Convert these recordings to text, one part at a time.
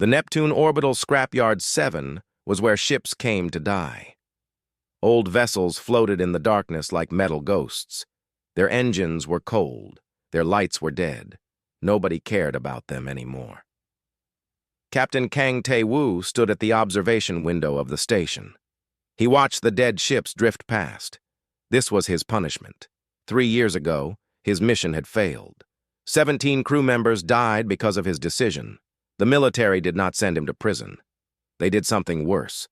The Neptune Orbital Scrapyard 7 was where ships came to die. Old vessels floated in the darkness like metal ghosts. Their engines were cold. Their lights were dead. Nobody cared about them anymore. Captain Kang Tae-woo stood at the observation window of the station. He watched the dead ships drift past. This was his punishment. 3 years ago, his mission had failed. 17 crew members died because of his decision. The military did not send him to prison. They did something worse.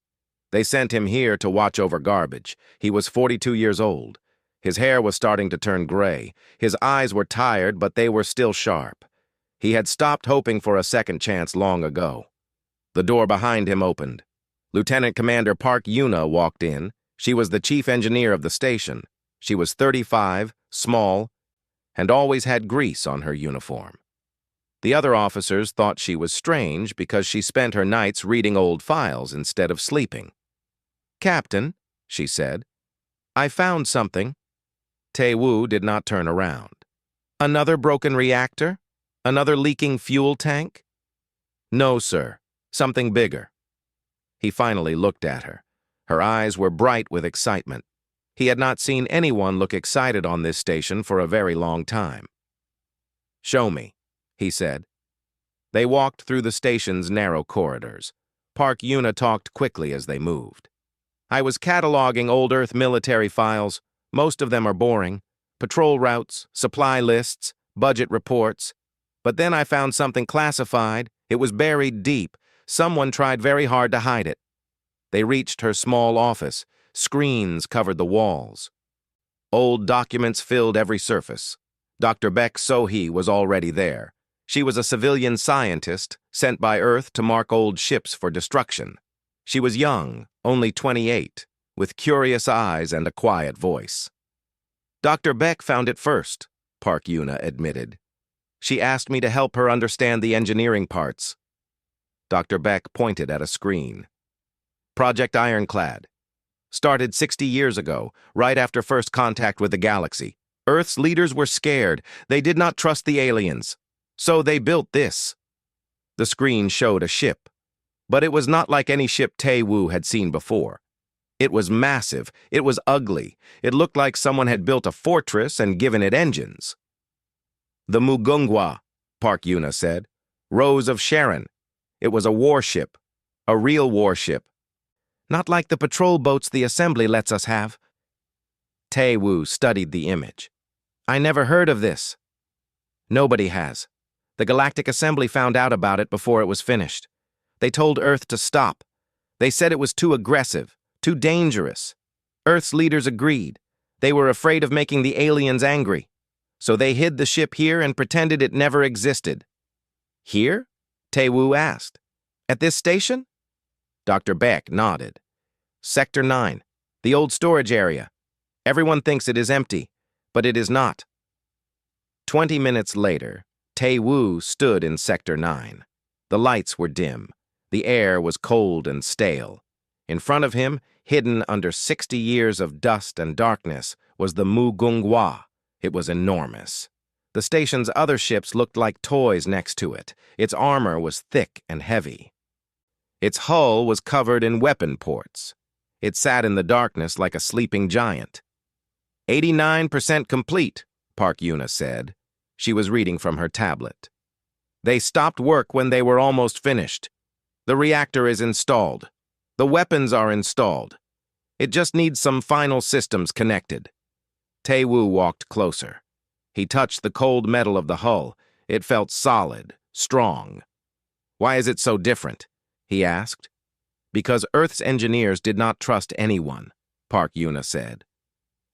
They sent him here to watch over garbage. He was 42 years old. His hair was starting to turn gray. His eyes were tired, but they were still sharp. He had stopped hoping for a second chance long ago. The door behind him opened. Lieutenant Commander Park Yuna walked in. She was the chief engineer of the station. She was 35, small, and always had grease on her uniform. The other officers thought she was strange because she spent her nights reading old files instead of sleeping. "Captain," she said, "I found something." Tae-woo did not turn around. "Another broken reactor? Another leaking fuel tank?" "No, sir. Something bigger." He finally looked at her. Her eyes were bright with excitement. He had not seen anyone look excited on this station for a very long time. "Show me," he said. They walked through the station's narrow corridors. Park Yuna talked quickly as they moved. "I was cataloging old Earth military files. Most of them are boring. Patrol routes, supply lists, budget reports. But then I found something classified. It was buried deep. Someone tried very hard to hide it." They reached her small office. Screens covered the walls. Old documents filled every surface. Dr. Baek So-hee was already there. She was a civilian scientist sent by Earth to mark old ships for destruction. She was young, only 28, with curious eyes and a quiet voice. "Dr. Baek found it first," Park Yuna admitted. "She asked me to help her understand the engineering parts." Dr. Baek pointed at a screen. "Project Ironclad. Started 60 years ago, right after first contact with the galaxy. Earth's leaders were scared. They did not trust the aliens. So they built this." The screen showed a ship. But it was not like any ship Tae-woo had seen before. It was massive. It was ugly. It looked like someone had built a fortress and given it engines. "The Mugunghwa," Park Yuna said. "Rose of Sharon. It was a warship. A real warship. Not like the patrol boats the Assembly lets us have." Tae-woo studied the image. "I never heard of this." "Nobody has. The Galactic Assembly found out about it before it was finished. They told Earth to stop. They said it was too aggressive, too dangerous. Earth's leaders agreed. They were afraid of making the aliens angry. So they hid the ship here and pretended it never existed." "Here?" Tae-woo asked. "At this station?" Dr. Baek nodded. "Sector 9, the old storage area. Everyone thinks it is empty, but it is not." 20 minutes later, Tae-woo stood in Sector 9. The lights were dim. The air was cold and stale. In front of him, hidden under 60 years of dust and darkness, was the Mugunghwa. It was enormous. The station's other ships looked like toys next to it. Its armor was thick and heavy. Its hull was covered in weapon ports. It sat in the darkness like a sleeping giant. 89% complete, Park Yuna said. She was reading from her tablet. "They stopped work when they were almost finished. The reactor is installed. The weapons are installed. It just needs some final systems connected." Tae-woo walked closer. He touched the cold metal of the hull. It felt solid, strong. "Why is it so different?" he asked. "Because Earth's engineers did not trust anyone," Park Yuna said.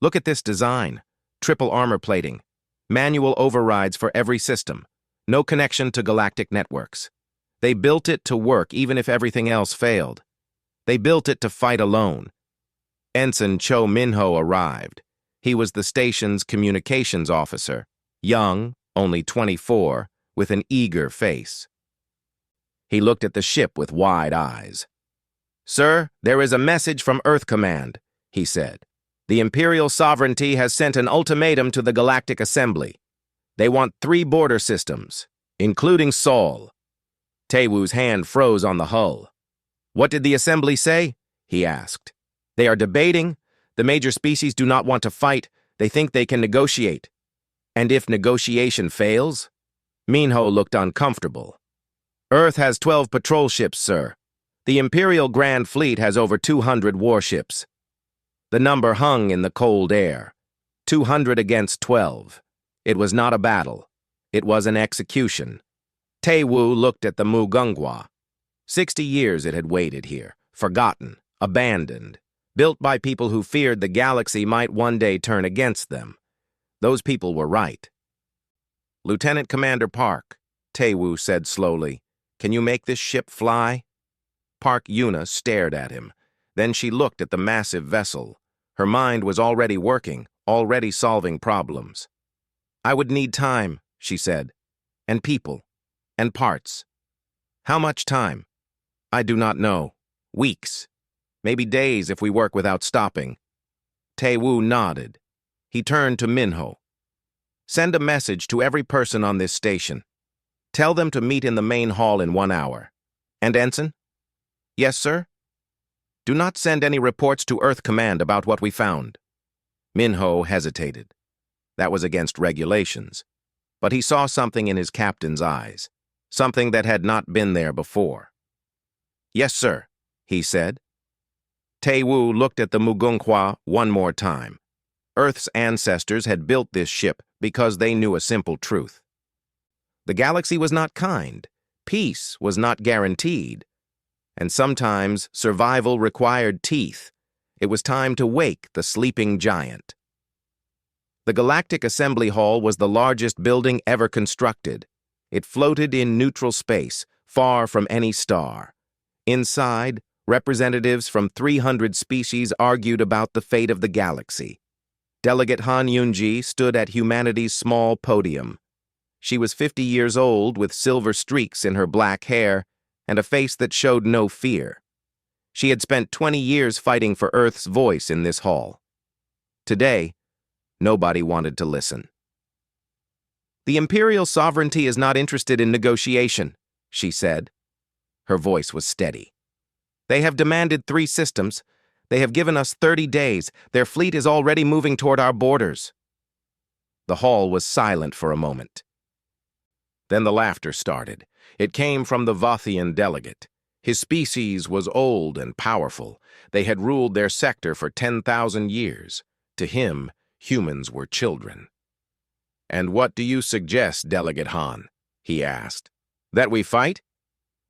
"Look at this design. Triple armor plating. Manual overrides for every system. No connection to galactic networks. They built it to work even if everything else failed. They built it to fight alone." Ensign Cho Minho arrived. He was the station's communications officer, young, only 24, with an eager face. He looked at the ship with wide eyes. "Sir, there is a message from Earth Command," he said. "The Imperial sovereignty has sent an ultimatum to the Galactic Assembly. They want 3 border systems, including Sol." Taewoo's hand froze on the hull. "What did the assembly say?" he asked. "They are debating. The major species do not want to fight. They think they can negotiate. And if negotiation fails?" Minho looked uncomfortable. "Earth has 12 patrol ships, sir. The Imperial Grand Fleet has over 200 warships." The number hung in the cold air. 200 against 12. It was not a battle. It was an execution. Taewoo looked at the Mugungwa. 60 years it had waited here, forgotten, abandoned, built by people who feared the galaxy might one day turn against them. Those people were right. "Lieutenant Commander Park," Taewoo said slowly, "can you make this ship fly?" Park Yuna stared at him. Then she looked at the massive vessel. Her mind was already working, already solving problems. "I would need time," she said, "and people, and parts." "How much time?" "I do not know. Weeks. Maybe days if we work without stopping." Taewoo nodded. He turned to Minho. "Send a message to every person on this station. Tell them to meet in the main hall in 1 hour. And Ensign?" "Yes, sir?" "Do not send any reports to Earth Command about what we found." Minho hesitated. That was against regulations. But he saw something in his captain's eyes, something that had not been there before. "Yes, sir," he said. Taewoo looked at the Mugunghwa one more time. Earth's ancestors had built this ship because they knew a simple truth. The galaxy was not kind. Peace was not guaranteed. And sometimes survival required teeth. It was time to wake the sleeping giant. The Galactic Assembly Hall was the largest building ever constructed. It floated in neutral space, far from any star. Inside, representatives from 300 species argued about the fate of the galaxy. Delegate Han Yunji stood at humanity's small podium. She was 50 years old with silver streaks in her black hair and a face that showed no fear. She had spent 20 years fighting for Earth's voice in this hall. Today, nobody wanted to listen. "The Imperial sovereignty is not interested in negotiation," she said. Her voice was steady. "They have demanded 3 systems. They have given us 30 days. Their fleet is already moving toward our borders." The hall was silent for a moment. Then the laughter started. It came from the Vothian delegate. His species was old and powerful. They had ruled their sector for 10,000 years. To him, humans were children. "And what do you suggest, Delegate Han?" he asked. "That we fight?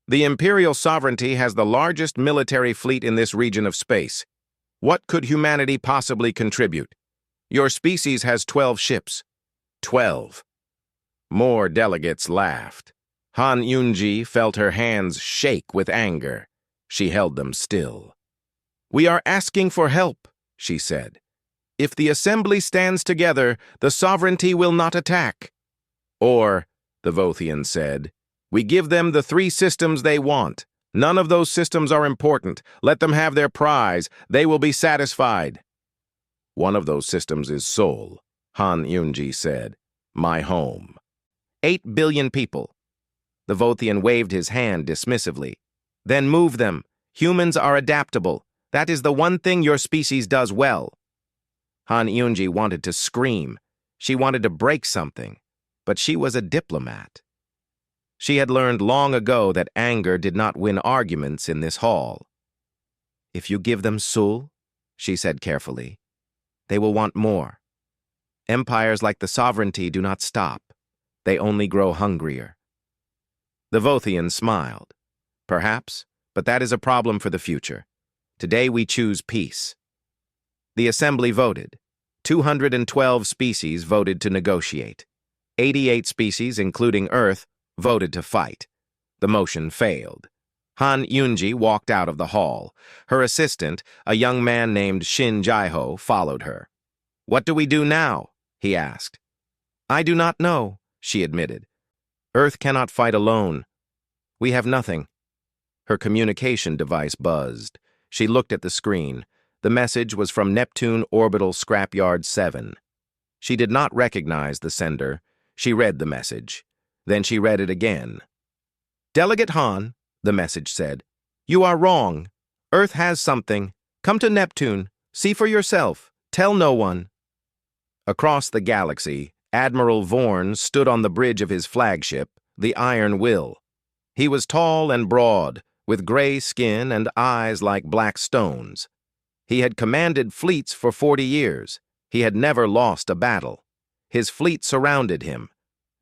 The Imperial sovereignty has the largest military fleet in this region of space. What could humanity possibly contribute? Your species has 12 ships. 12. More delegates laughed. Han Yunji felt her hands shake with anger. She held them still. "We are asking for help," she said. "If the assembly stands together, the sovereignty will not attack." "Or," the Vothian said, "we give them the 3 systems they want. None of those systems are important. Let them have their prize. They will be satisfied." "One of those systems is Seoul," Han Yunji said. "My home." 8 billion people. The Vothian waved his hand dismissively. "Then move them. Humans are adaptable. That is the one thing your species does well." Han Yunji wanted to scream. She wanted to break something. But she was a diplomat. She had learned long ago that anger did not win arguments in this hall. "If you give them Seoul," she said carefully, "they will want more. Empires like the sovereignty do not stop. They only grow hungrier." The Vothian smiled. "Perhaps, but that is a problem for the future. Today we choose peace." The assembly voted. 212 species voted to negotiate. 88 species, including Earth, voted to fight. The motion failed. Han Yunji walked out of the hall. Her assistant, a young man named Shin Jaiho, followed her. "What do we do now?" he asked. "I do not know," she admitted. "Earth cannot fight alone. We have nothing." Her communication device buzzed. She looked at the screen. The message was from Neptune Orbital Scrapyard 7. She did not recognize the sender. She read the message. Then she read it again. Delegate Han, the message said, you are wrong. Earth has something. Come to Neptune. See for yourself. Tell no one. Across the galaxy, Admiral Vorn stood on the bridge of his flagship, the Iron Will. He was tall and broad, with gray skin and eyes like black stones. He had commanded fleets for 40 years. He had never lost a battle. His fleet surrounded him.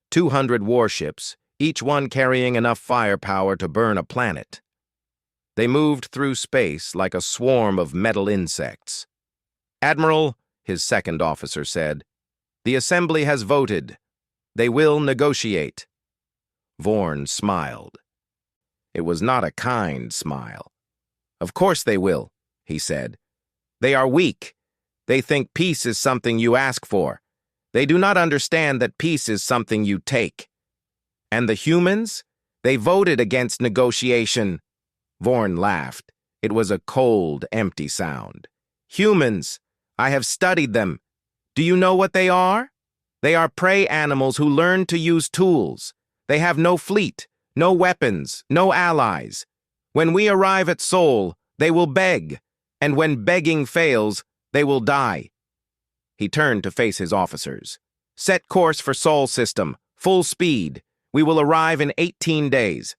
200 warships, each one carrying enough firepower to burn a planet. They moved through space like a swarm of metal insects. Admiral, his second officer said, the Assembly has voted. They will negotiate. Vorn smiled. It was not a kind smile. Of course they will, he said. They are weak. They think peace is something you ask for. They do not understand that peace is something you take. And the humans? They voted against negotiation. Vorn laughed. It was a cold, empty sound. Humans! I have studied them. Do you know what they are? They are prey animals who learn to use tools. They have no fleet, no weapons, no allies. When we arrive at Sol, they will beg, and when begging fails, they will die. He turned to face his officers. Set course for Sol system, full speed. We will arrive in 18 days.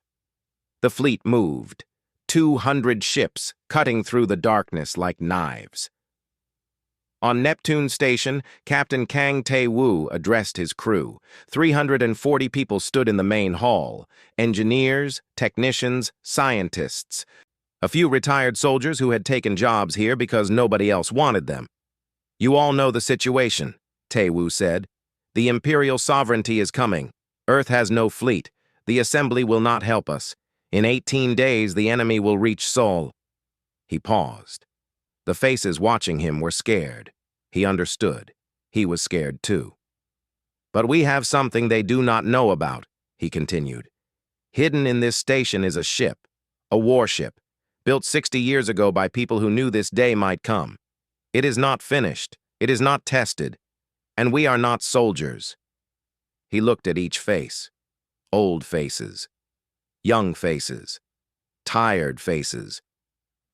The fleet moved. 200 ships cutting through the darkness like knives. On Neptune Station, Captain Kang Tae-woo addressed his crew. 340 people stood in the main hall. Engineers, technicians, scientists. A few retired soldiers who had taken jobs here because nobody else wanted them. You all know the situation, Tae-woo said. The Imperial sovereignty is coming. Earth has no fleet. The Assembly will not help us. In 18 days, the enemy will reach Sol. He paused. The faces watching him were scared. He understood. He was scared too. But we have something they do not know about, he continued. Hidden in this station is a ship, a warship, built 60 years ago by people who knew this day might come. It is not finished. It is not tested. And we are not soldiers. He looked at each face. Old faces. Young faces. Tired faces.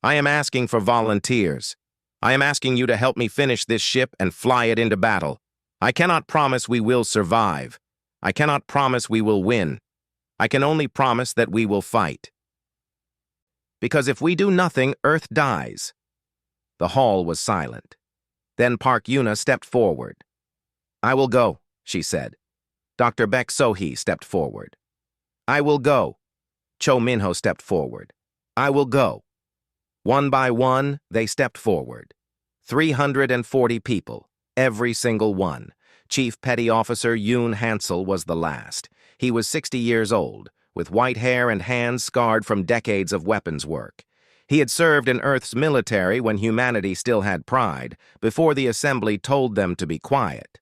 I am asking for volunteers. I am asking you to help me finish this ship and fly it into battle. I cannot promise we will survive. I cannot promise we will win. I can only promise that we will fight. Because if we do nothing, Earth dies. The hall was silent. Then Park Yuna stepped forward. I will go, she said. Dr. Baek So-hee stepped forward. I will go. Cho Min-ho stepped forward. I will go. One by one, they stepped forward. 340 people, every single one. Chief Petty Officer Yoon Hansel was the last. He was 60 years old, with white hair and hands scarred from decades of weapons work. He had served in Earth's military when humanity still had pride, before the Assembly told them to be quiet.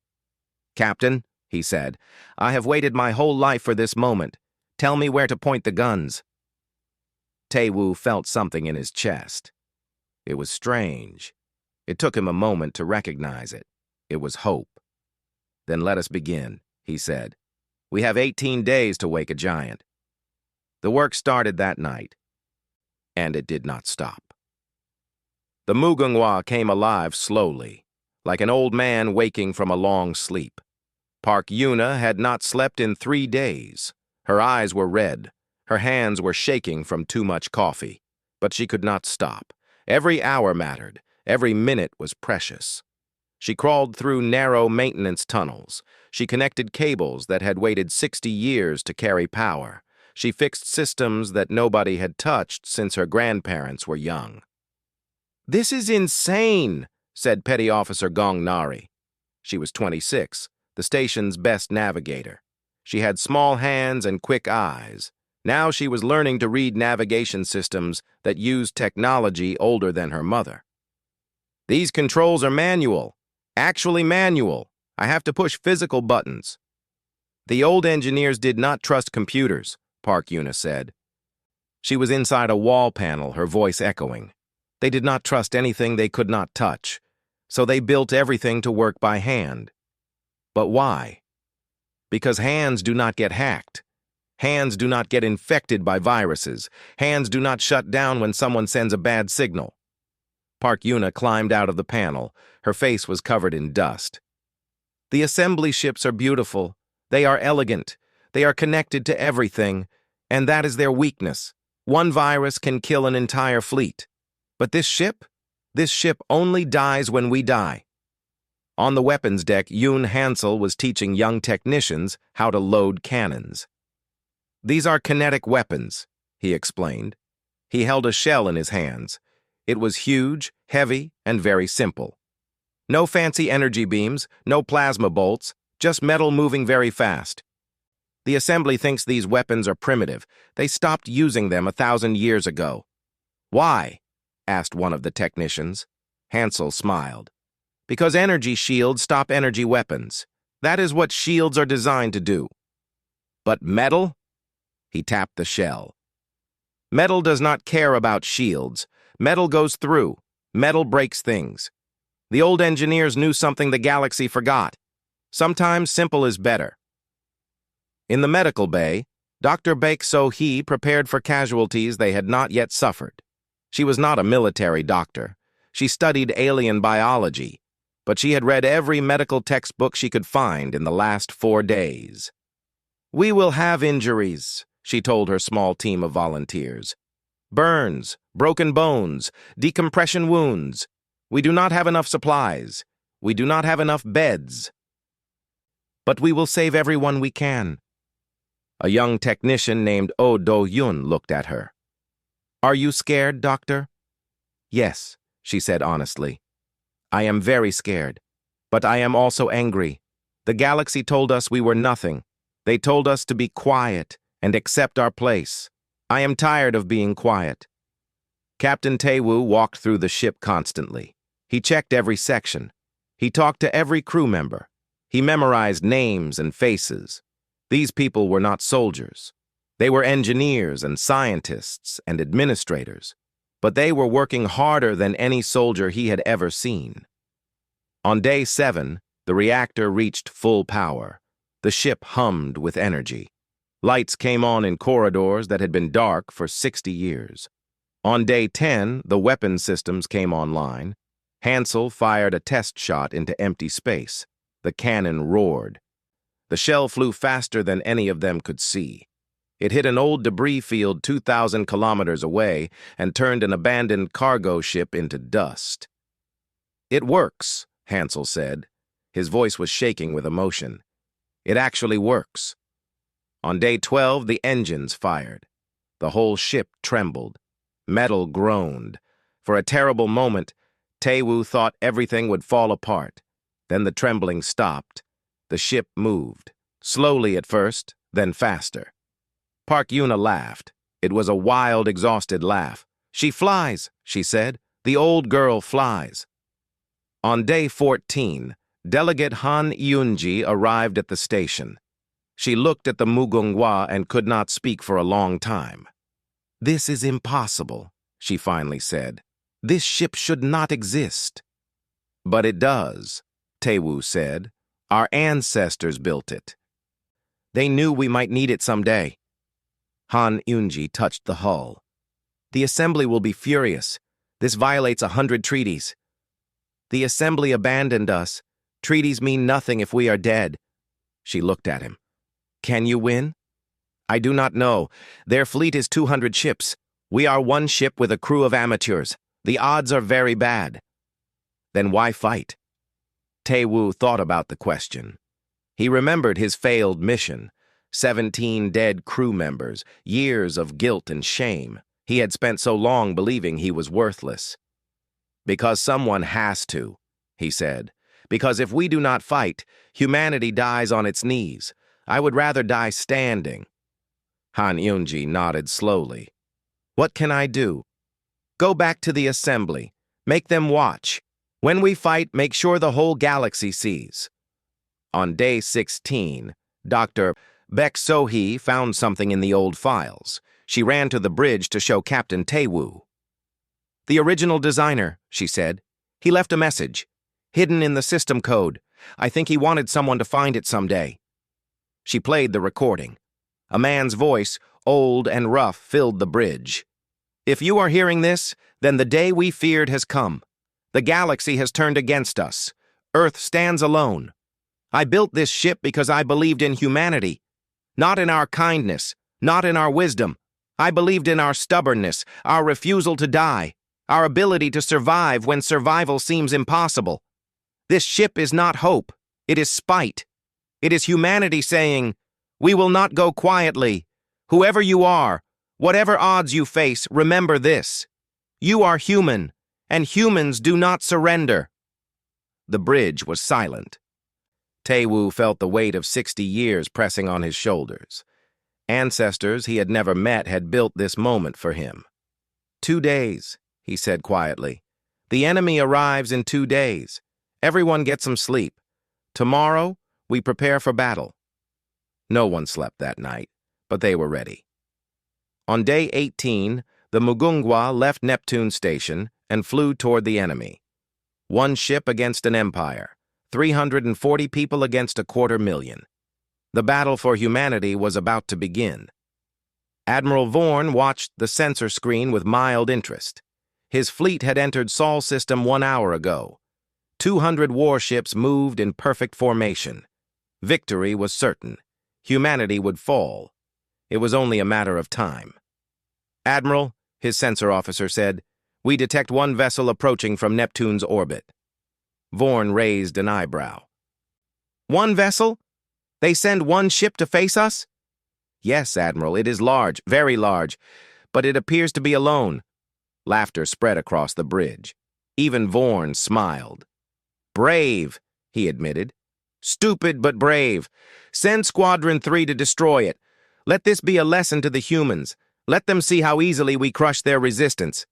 Captain, he said, I have waited my whole life for this moment. Tell me where to point the guns. Tae-woo felt something in his chest. It was strange. It took him a moment to recognize it. It was hope. Then let us begin, he said. We have 18 days to wake a giant. The work started that night, and it did not stop. The Mugunghwa came alive slowly, like an old man waking from a long sleep. Park Yuna had not slept in 3 days. Her eyes were red. Her hands were shaking from too much coffee. But she could not stop. Every hour mattered. Every minute was precious. She crawled through narrow maintenance tunnels. She connected cables that had waited 60 years to carry power. She fixed systems that nobody had touched since her grandparents were young. This is insane, said Petty Officer Gong Nari. She was 26, the station's best navigator. She had small hands and quick eyes. Now she was learning to read navigation systems that used technology older than her mother. These controls are manual, actually manual. I have to push physical buttons. The old engineers did not trust computers, Park Yuna said. She was inside a wall panel, her voice echoing. They did not trust anything they could not touch, so they built everything to work by hand. But why? Because hands do not get hacked. Hands do not get infected by viruses. Hands do not shut down when someone sends a bad signal. Park Yuna climbed out of the panel. Her face was covered in dust. The assembly ships are beautiful. They are elegant. They are connected to everything, and that is their weakness. One virus can kill an entire fleet. But this ship only dies when we die. On the weapons deck, Yoon Hansel was teaching young technicians how to load cannons. These are kinetic weapons, he explained. He held a shell in his hands. It was huge, heavy, and very simple. No fancy energy beams, no plasma bolts, just metal moving very fast. The assembly thinks these weapons are primitive. They stopped using them 1,000 years ago. Why? Asked one of the technicians. Hansel smiled. Because energy shields stop energy weapons. That is what shields are designed to do. But metal? He tapped the shell. Metal does not care about shields. Metal goes through. Metal breaks things. The old engineers knew something the galaxy forgot. Sometimes simple is better. In the medical bay, Dr. Baek So-hee prepared for casualties they had not yet suffered. She was not a military doctor. She studied alien biology, but she had read every medical textbook she could find in the last 4 days. We will have injuries, she told her small team of volunteers. Burns, broken bones, decompression wounds. We do not have enough supplies. We do not have enough beds. But we will save everyone we can. A young technician named Oh Do-yun looked at her. Are you scared, Doctor? Yes, she said honestly. I am very scared, but I am also angry. The galaxy told us we were nothing. They told us to be quiet and accept our place. I am tired of being quiet. Captain Taewoo walked through the ship constantly. He checked every section. He talked to every crew member. He memorized names and faces. These people were not soldiers. They were engineers and scientists and administrators, but they were working harder than any soldier he had ever seen. On day 7, the reactor reached full power. The ship hummed with energy. Lights came on in corridors that had been dark for 60 years. On day 10, the weapon systems came online. Hansel fired a test shot into empty space. The cannon roared. The shell flew faster than any of them could see. It hit an old debris field 2,000 kilometers away and turned an abandoned cargo ship into dust. It works, Hansel said. His voice was shaking with emotion. It actually works. On day 12, the engines fired. The whole ship trembled. Metal groaned. For a terrible moment, Taewoo thought everything would fall apart. Then the trembling stopped. The ship moved, slowly at first, then faster. Park Yuna laughed. It was a wild, exhausted laugh. She flies, she said. The old girl flies. On day 14, Delegate Han Eunji arrived at the station. She looked at the Mugunghwa and could not speak for a long time. This is impossible, she finally said. This ship should not exist. But it does, Taewoo said. Our ancestors built it. They knew we might need it someday. Han Eunji touched the hull. The assembly will be furious. This violates 100 treaties. The assembly abandoned us. Treaties mean nothing if we are dead. She looked at him. Can you win? I do not know. Their fleet is 200 ships. We are one ship with a crew of amateurs. The odds are very bad. Then why fight? Taewoo thought about the question. He remembered his failed mission. 17 dead crew members, years of guilt and shame. He had spent so long believing he was worthless. Because someone has to, he said. Because if we do not fight, humanity dies on its knees. I would rather die standing. Han Eunji nodded slowly. What can I do? Go back to the assembly. Make them watch. When we fight, make sure the whole galaxy sees. On day 16, Dr. Baek So-hee found something in the old files. She ran to the bridge to show Captain Taewoo. The original designer, she said. He left a message, hidden in the system code. I think he wanted someone to find it someday. She played the recording. A man's voice, old and rough, filled the bridge. "If you are hearing this, then the day we feared has come. The galaxy has turned against us. Earth stands alone. I built this ship because I believed in humanity. Not in our kindness, not in our wisdom. I believed in our stubbornness, our refusal to die, our ability to survive when survival seems impossible. This ship is not hope. It is spite. It is humanity saying, 'We will not go quietly. Whoever you are, whatever odds you face, remember this. You are human, and humans do not surrender.'" The bridge was silent. Taewoo felt the weight of 60 years pressing on his shoulders. Ancestors he had never met had built this moment for him. 2 days, he said quietly. "The enemy arrives in 2 days. Everyone get some sleep. Tomorrow, we prepare for battle." No one slept that night, but they were ready. On day 18, the Mugunghwa left Neptune Station and flew toward the enemy. 1 ship against an empire, 340 people against 250,000. The battle for humanity was about to begin. Admiral Vorn watched the sensor screen with mild interest. His fleet had entered Sol system 1 hour ago. 200 warships moved in perfect formation. Victory was certain. Humanity would fall. It was only a matter of time. "Admiral," his sensor officer said, "we detect 1 vessel approaching from Neptune's orbit." Vorn raised an eyebrow. "1 vessel? They send 1 ship to face us?" "Yes, Admiral, it is large, very large, but it appears to be alone." Laughter spread across the bridge. Even Vorn smiled. "Brave," he admitted. "Stupid but brave. Send Squadron 3 to destroy it. Let this be a lesson to the humans. Let them see how easily we crush their resistance."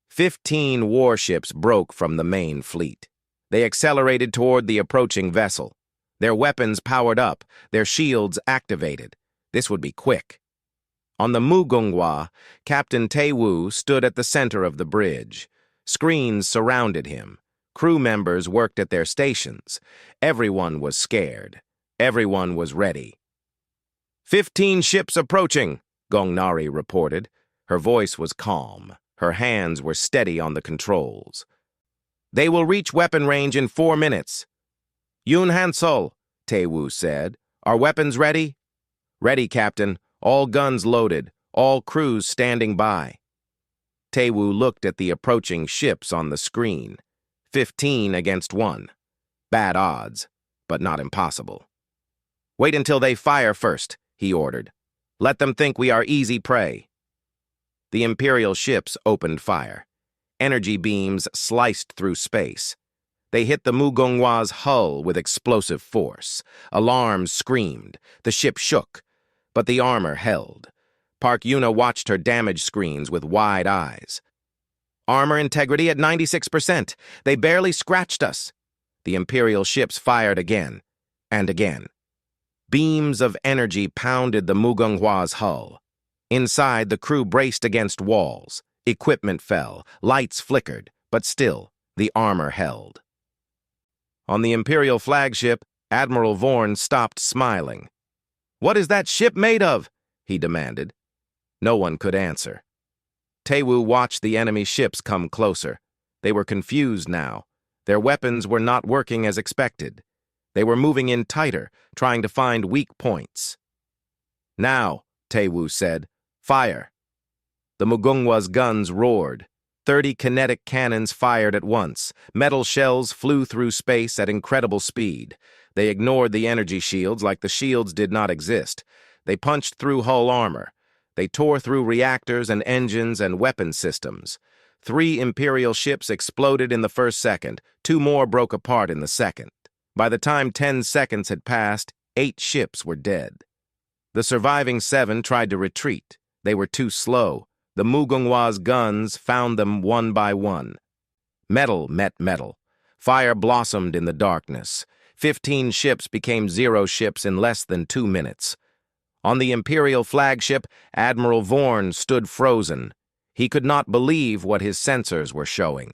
15 warships broke from the main fleet. They accelerated toward the approaching vessel. Their weapons powered up, their shields activated. This would be quick. On the Mugunghwa, Captain Taewoo stood at the center of the bridge. Screens surrounded him. Crew members worked at their stations. Everyone was scared. Everyone was ready. 15 ships approaching, Gongnari reported. Her voice was calm. Her hands were steady on the controls. "They will reach weapon range in 4 minutes. "Yoon Han-sol," Taewoo said. "Are weapons ready?" "Ready, Captain. All guns loaded. All crews standing by." Taewoo looked at the approaching ships on the screen. 15 against 1. Bad odds, but not impossible. "Wait until they fire first," he ordered. "Let them think we are easy prey." The Imperial ships opened fire. Energy beams sliced through space. They hit the Mugunghwa's hull with explosive force. Alarms screamed. The ship shook, but the armor held. Park Yuna watched her damage screens with wide eyes. "Armor integrity at 96%. They barely scratched us." The Imperial ships fired again and again. Beams of energy pounded the Mugunghwa's hull. Inside, the crew braced against walls. Equipment fell. Lights flickered, but still, the armor held. On the Imperial flagship, Admiral Vorn stopped smiling. "What is that ship made of?" he demanded. No one could answer. Taewoo watched the enemy ships come closer. They were confused now. Their weapons were not working as expected. They were moving in tighter, trying to find weak points. "Now," Taewoo said, "fire." The Mugunghwa's guns roared. 30 kinetic cannons fired at once. Metal shells flew through space at incredible speed. They ignored the energy shields like the shields did not exist. They punched through hull armor. They tore through reactors and engines and weapon systems. 3 Imperial ships exploded in the first second. 2 more broke apart in the second. By the time 10 seconds had passed, 8 ships were dead. The surviving 7 tried to retreat. They were too slow. The Mugunghwa's guns found them one by one. Metal met metal. Fire blossomed in the darkness. 15 ships became 0 ships in less than 2 minutes. On the Imperial flagship, Admiral Vorn stood frozen. He could not believe what his sensors were showing.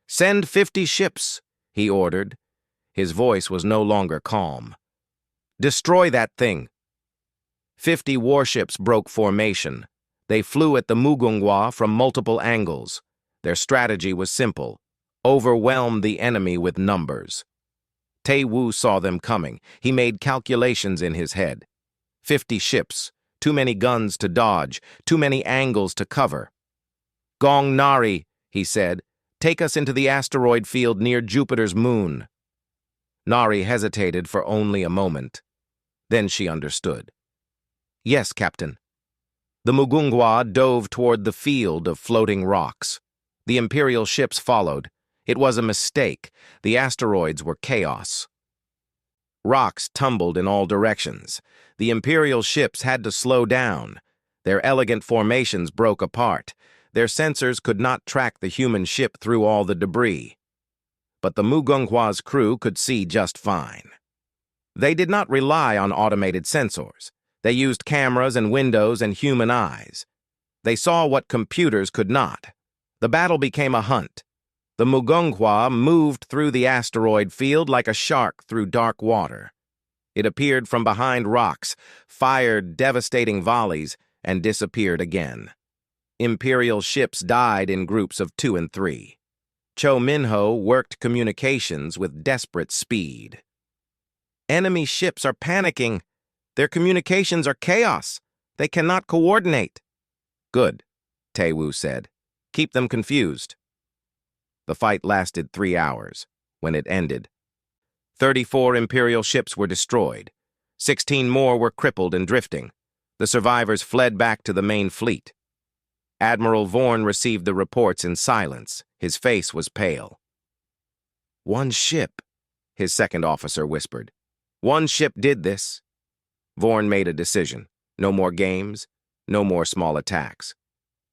"Send 50 ships," he ordered. His voice was no longer calm. "Destroy that thing." 50 warships broke formation. They flew at the Mugungwa from multiple angles. Their strategy was simple: overwhelm the enemy with numbers. Tae-woo saw them coming. He made calculations in his head. 50 ships, too many guns to dodge, too many angles to cover. "Gong Nari," he said, "take us into the asteroid field near Jupiter's moon." Nari hesitated for only a moment. Then she understood. "Yes, Captain." The Mugungwa dove toward the field of floating rocks. The Imperial ships followed. It was a mistake. The asteroids were chaos. Rocks tumbled in all directions. The Imperial ships had to slow down. Their elegant formations broke apart. Their sensors could not track the human ship through all the debris. But the Mugungwa's crew could see just fine. They did not rely on automated sensors. They used cameras and windows and human eyes. They saw what computers could not. The battle became a hunt. The Mugungwa moved through the asteroid field like a shark through dark water. It appeared from behind rocks, fired devastating volleys, and disappeared again. Imperial ships died in groups of 2 and 3. Cho Min-ho worked communications with desperate speed. "Enemy ships are panicking. Their communications are chaos. They cannot coordinate." "Good," Tae-woo said. "Keep them confused." The fight lasted 3 hours. When it ended, 34 Imperial ships were destroyed. 16 more were crippled and drifting. The survivors fled back to the main fleet. Admiral Vorn received the reports in silence. His face was pale. "One ship," his second officer whispered. "One ship did this." Vorn made a decision. No more games, no more small attacks.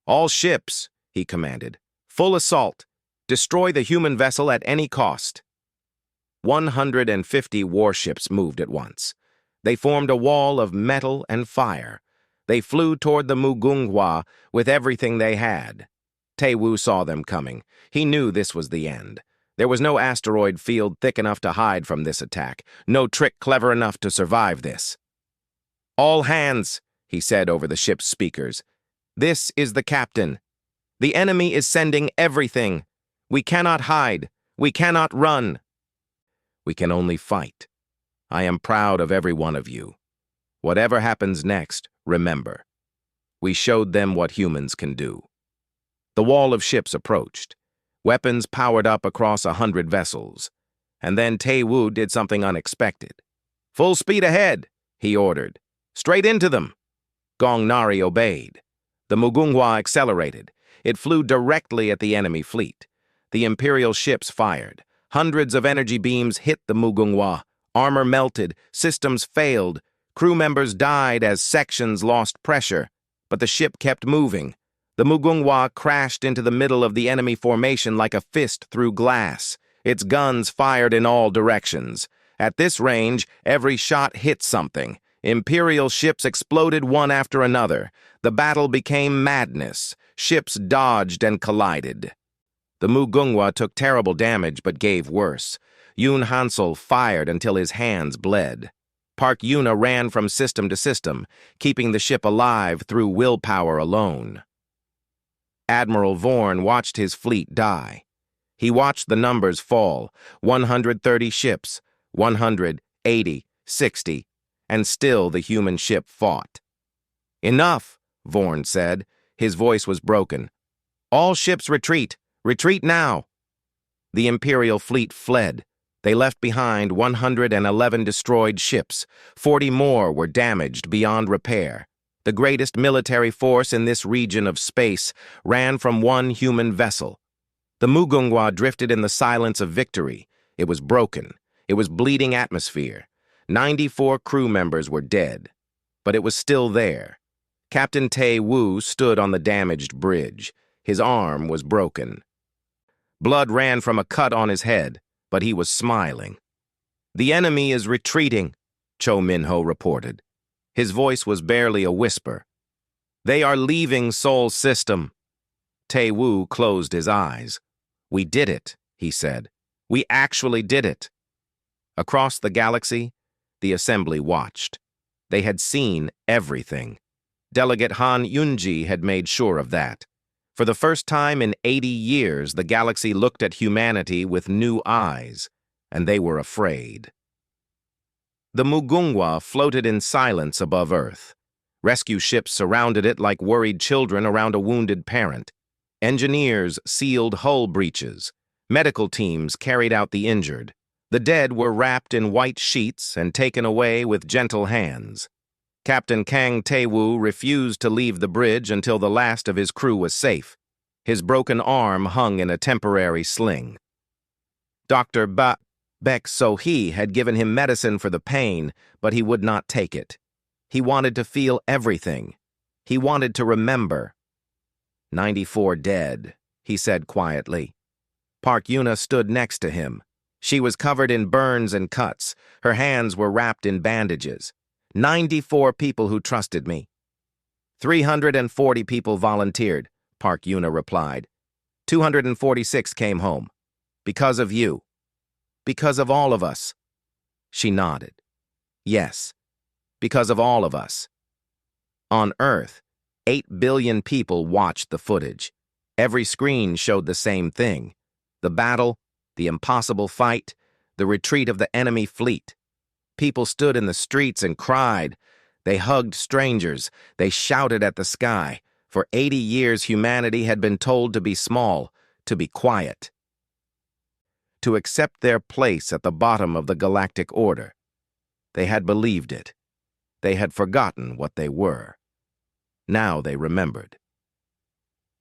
"All ships," he commanded. "Full assault. Destroy the human vessel at any cost." 150 warships moved at once. They formed a wall of metal and fire. They flew toward the Mugungwa with everything they had. Tae-woo saw them coming. He knew this was the end. There was no asteroid field thick enough to hide from this attack, no trick clever enough to survive this. "All hands," he said over the ship's speakers. "This is the captain. The enemy is sending everything. We cannot hide. We cannot run. We can only fight. I am proud of every one of you. Whatever happens next, remember, we showed them what humans can do." The wall of ships approached. Weapons powered up across 100 vessels. And then Tae-woo did something unexpected. "Full speed ahead," he ordered. "Straight into them." Gong Nari obeyed. The Mugungwa accelerated. It flew directly at the enemy fleet. The Imperial ships fired. Hundreds of energy beams hit the Mugungwa. Armor melted. Systems failed. Crew members died as sections lost pressure. But the ship kept moving. The Mugungwa crashed into the middle of the enemy formation like a fist through glass. Its guns fired in all directions. At this range, every shot hit something. Imperial ships exploded one after another. The battle became madness. Ships dodged and collided. The Mugungwa took terrible damage but gave worse. Yoon Hansel fired until his hands bled. Park Yuna ran from system to system, keeping the ship alive through willpower alone. Admiral Vorn watched his fleet die. He watched the numbers fall: 130 ships, 180, 60, and still the human ship fought. "Enough," Vorn said. His voice was broken. "All ships retreat. Retreat now." The Imperial fleet fled. They left behind 111 destroyed ships. 40 more were damaged beyond repair. The greatest military force in this region of space ran from one human vessel. The Mugungwa drifted in the silence of victory. It was broken. It was bleeding atmosphere. 94 crew members were dead. But it was still there. Captain Tae-woo stood on the damaged bridge. His arm was broken. Blood ran from a cut on his head, but he was smiling. "The enemy is retreating," Cho Min-ho reported. His voice was barely a whisper. "They are leaving Seoul System." Tae-woo closed his eyes. "We did it," he said. "We actually did it." Across the galaxy, the assembly watched. They had seen everything. Delegate Han Yunji had made sure of that. For the first time in 80 years, the galaxy looked at humanity with new eyes, and they were afraid. The Mugungwa floated in silence above Earth. Rescue ships surrounded it like worried children around a wounded parent. Engineers sealed hull breaches. Medical teams carried out the injured. The dead were wrapped in white sheets and taken away with gentle hands. Captain Kang Tae-woo refused to leave the bridge until the last of his crew was safe. His broken arm hung in a temporary sling. Dr. Baek So-hee had given him medicine for the pain, but he would not take it. He wanted to feel everything. He wanted to remember. 94 dead, he said quietly. Park Yuna stood next to him. She was covered in burns and cuts. Her hands were wrapped in bandages. 94 people who trusted me. 340 people volunteered, Park Yuna replied. 246 came home. Because of you. Because of all of us. She nodded. Yes, because of all of us. On Earth, 8 billion people watched the footage. Every screen showed the same thing. The battle, the impossible fight, the retreat of the enemy fleet. People stood in the streets and cried. They hugged strangers. They shouted at the sky. For 80 years, humanity had been told to be small, to be quiet, to accept their place at the bottom of the galactic order. They had believed it. They had forgotten what they were. Now they remembered.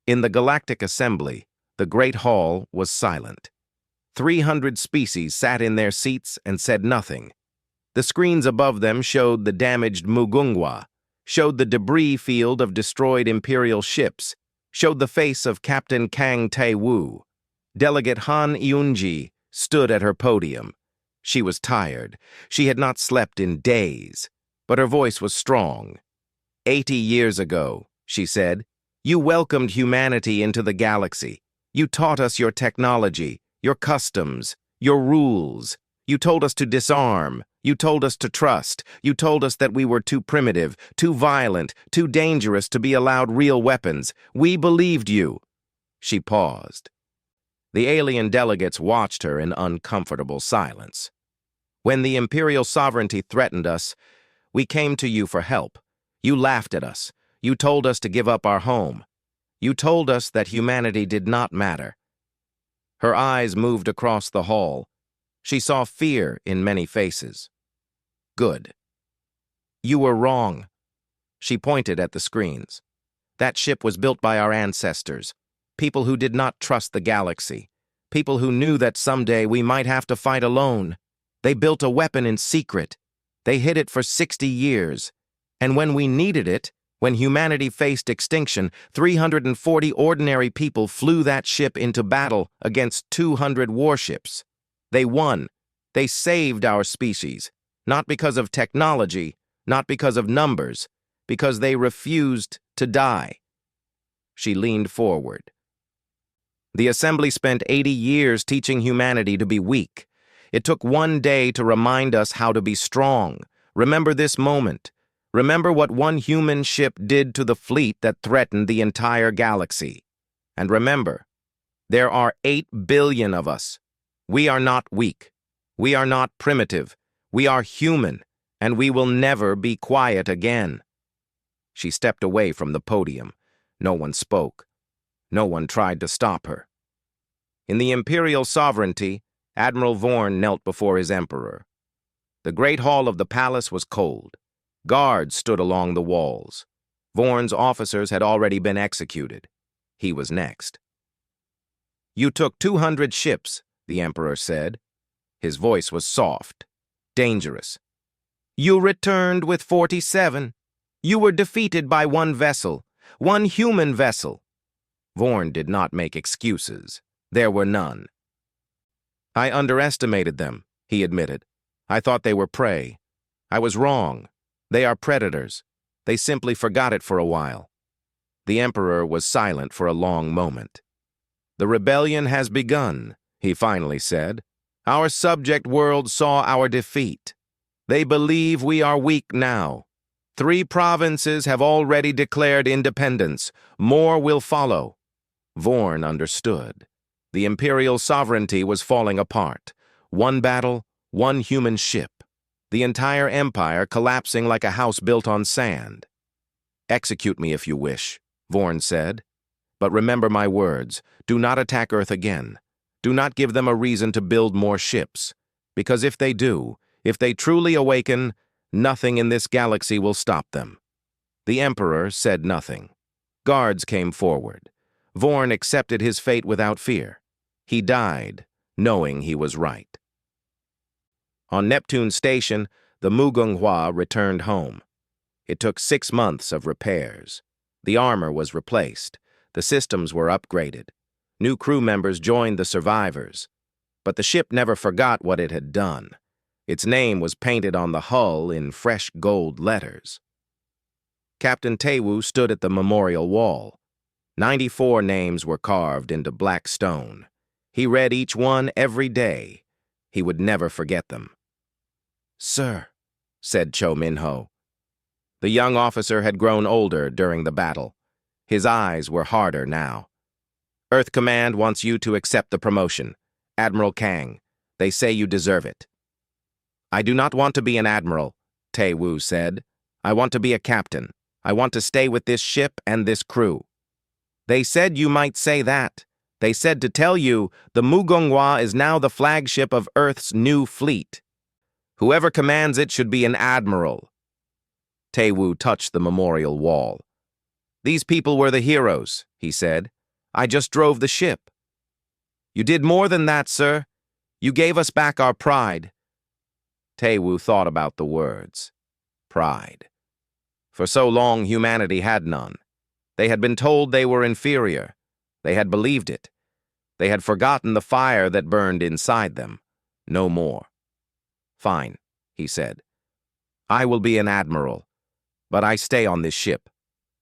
In the Galactic Assembly, the Great Hall was silent. 300 species sat in their seats and said nothing. The screens above them showed the damaged Mugungwa, showed the debris field of destroyed Imperial ships, showed the face of Captain Kang Tae-woo. Delegate Han Yunji stood at her podium. She was tired. She had not slept in days, but her voice was strong. 80 years ago, she said, you welcomed humanity into the galaxy. You taught us your technology, your customs, your rules. You told us to disarm. You told us to trust. You told us that we were too primitive, too violent, too dangerous to be allowed real weapons. We believed you. She paused. The alien delegates watched her in uncomfortable silence. When the Imperial sovereignty threatened us, we came to you for help. You laughed at us. You told us to give up our home. You told us that humanity did not matter. Her eyes moved across the hall. She saw fear in many faces. Good. You were wrong. She pointed at the screens. That ship was built by our ancestors, people who did not trust the galaxy, people who knew that someday we might have to fight alone. They built a weapon in secret. They hid it for 60 years. And when we needed it, when humanity faced extinction, 340 ordinary people flew that ship into battle against 200 warships. They won. They saved our species, not because of technology, not because of numbers, because they refused to die. She leaned forward. The Assembly spent 80 years teaching humanity to be weak. It took one day to remind us how to be strong. Remember this moment. Remember what one human ship did to the fleet that threatened the entire galaxy. And remember, there are 8 billion of us. We are not weak. We are not primitive. We are human, and we will never be quiet again. She stepped away from the podium. No one spoke. No one tried to stop her. In the Imperial sovereignty, Admiral Vorn knelt before his emperor. The great hall of the palace was cold. Guards stood along the walls. Vorn's officers had already been executed. He was next. You took 200 ships, the emperor said. His voice was soft, dangerous. You returned with 47. You were defeated by one vessel, one human vessel. Vorn did not make excuses. There were none. I underestimated them, he admitted. I thought they were prey. I was wrong. They are predators. They simply forgot it for a while. The emperor was silent for a long moment. The rebellion has begun, he finally said. Our subject world saw our defeat. They believe we are weak now. 3 provinces have already declared independence. More will follow. Vorn understood. The Imperial sovereignty was falling apart. One battle, one human ship. The entire empire collapsing like a house built on sand. "Execute me if you wish," Vorn said. "But remember my words. Do not attack Earth again. Do not give them a reason to build more ships. Because if they do, if they truly awaken, nothing in this galaxy will stop them." The Emperor said nothing. Guards came forward. Vorn accepted his fate without fear. He died, knowing he was right. On Neptune Station, the Mugunghwa returned home. It took 6 months of repairs. The armor was replaced. The systems were upgraded. New crew members joined the survivors. But the ship never forgot what it had done. Its name was painted on the hull in fresh gold letters. Captain Taewoo stood at the memorial wall. 94 names were carved into black stone. He read each one every day. He would never forget them. "Sir," said Cho Min-ho. The young officer had grown older during the battle. His eyes were harder now. "Earth Command wants you to accept the promotion. Admiral Kang, they say you deserve it." "I do not want to be an admiral," Taewoo said. "I want to be a captain. I want to stay with this ship and this crew." "They said you might say that. They said to tell you the Mugunghwa is now the flagship of Earth's new fleet. Whoever commands it should be an admiral." Taewoo touched the memorial wall. "These people were the heroes," he said. "I just drove the ship." "You did more than that, sir. You gave us back our pride." Taewoo thought about the words. Pride. For so long, humanity had none. They had been told they were inferior. They had believed it. They had forgotten the fire that burned inside them. No more. "Fine," he said. "I will be an admiral, but I stay on this ship,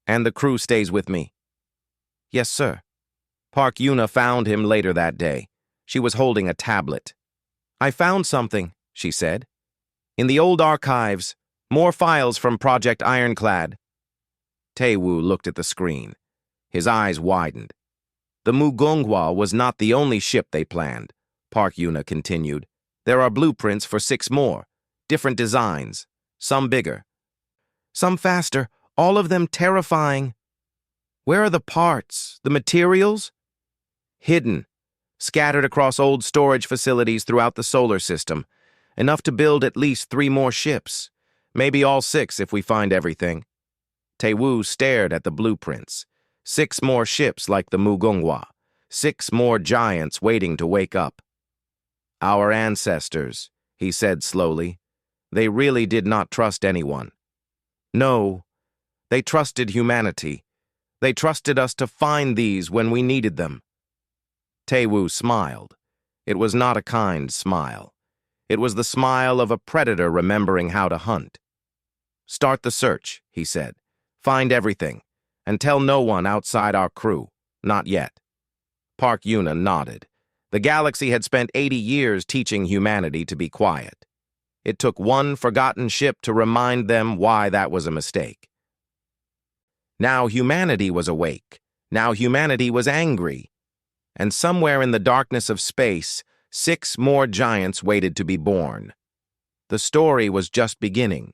and the crew stays with me." "Yes, sir." Park Yuna found him later that day. She was holding a tablet. "I found something," she said. "In the old archives, more files from Project Ironclad." Taewoo looked at the screen. His eyes widened. "The Mugunghwa was not the only ship they planned," Park Yuna continued. "There are blueprints for 6 more, different designs, some bigger, some faster, all of them terrifying." "Where are the parts, the materials?" "Hidden, scattered across old storage facilities throughout the solar system, enough to build at least 3 more ships, maybe all 6 if we find everything." Taewoo stared at the blueprints. 6 more ships like the Mugunghwa, 6 more giants waiting to wake up. "Our ancestors," he said slowly. "They really did not trust anyone. No, they trusted humanity. They trusted us to find these when we needed them." Taewoo smiled. It was not a kind smile. It was the smile of a predator remembering how to hunt. "Start the search," he said. "Find everything, and tell no one outside our crew. Not yet." Park Yuna nodded. The galaxy had spent 80 years teaching humanity to be quiet. It took one forgotten ship to remind them why that was a mistake. Now humanity was awake. Now humanity was angry. And somewhere in the darkness of space, 6 more giants waited to be born. The story was just beginning.